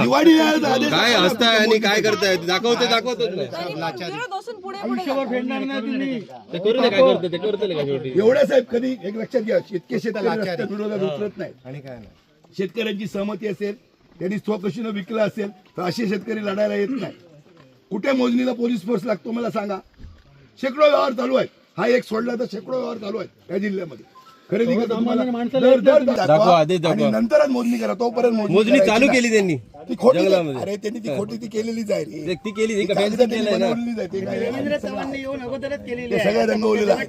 दिवाळी काय असताय आणि काय करताय दाखवतच एवढ्या साहेब कधी एक लक्षात घ्या, शेतकरी शेतकरी विरोधात उतरत नाही आणि काय नाही. शेतकऱ्यांची सहमती असेल, त्यांनी स्वकशीनं विकलं असेल तर असे शेतकरी लढायला येत नाही. कुठे मोजणीला पोलीस फोर्स लागतो मला सांगा. शेकडो व्यवहार चालू आहेत. हा एक सोडला तर शेकडो व्यवहार चालू आहेत या जिल्ह्यामध्ये. खरेदी आणि नंतरच मोजणी करा. तोपर्यंत मोजणी चालू केली त्यांनी. ती खोटी अरे त्यांनी ती खोटी ती केलेलीच आहे रे. ती केली बनवलेलीच आहे. ते सगळं रंगवलेलं आहे.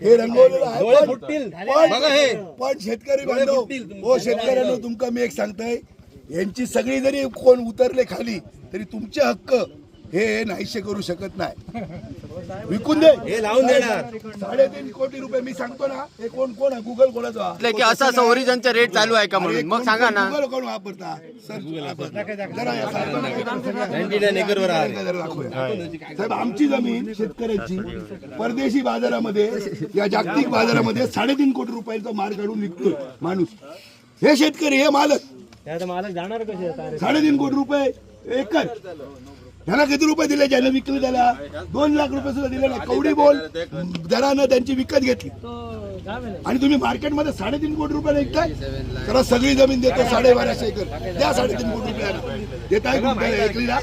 हे रंगवलेलं आहे. पण शेतकरी बांधव हो, शेतकऱ्यांना तुमका मी एक सांगताय, यांची सगळी जरी कोण उतरले खाली तरी तुमचे हक्क हे नाहीशे करू शकत नाही. विकून दे, हे लावून देणार. 3.5 कोटी रुपये मी सांगतो ना. हे कोण कोण आहे? गुगल कोणाचा की असा ओरिजिनचा रेट चालू आहे का म्हणून मग सांगा ना. गुगल कोण वापरता? साहेब आमची जमीन शेतकऱ्याची परदेशी बाजारामध्ये या जागतिक बाजारामध्ये 3.5 कोटी रुपयाचा माल काढून विकतोय माणूस. हे शेतकरी हे मालक जाणार कसे 3.5 कोटी रुपये एकर. ह्याला किती रुपये दिले? ज्याने विकले त्याला 2 लाख रुपये सुद्धा दिले नाही. कवडी बोल दरानं त्यांची विकत घेतली आणि तुम्ही मार्केटमध्ये 3.5 कोटी रुपये विकताय. तर सगळी जमीन देतो 1250 एकर द्या. 3.5 कोटी रुपये देताय एकरीला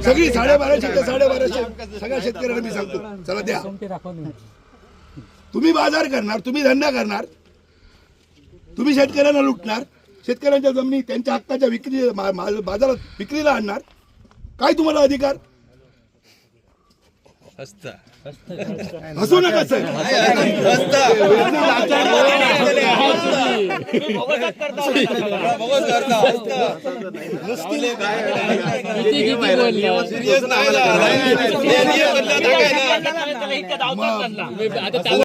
सगळी 1250 ते 1250 सगळ्या शेतकऱ्यांना मी सांगतो चला द्या. तुम्ही बाजार करणार, तुम्ही धंदा करणार, तुम्ही शेतकऱ्यांना लुटणार, शेतकऱ्यांच्या जमिनी त्यांच्या हक्काच्या विक्री बाजारात विक्रीला आणणार. काय तुम्हाला अधिकार? हसू नका सर.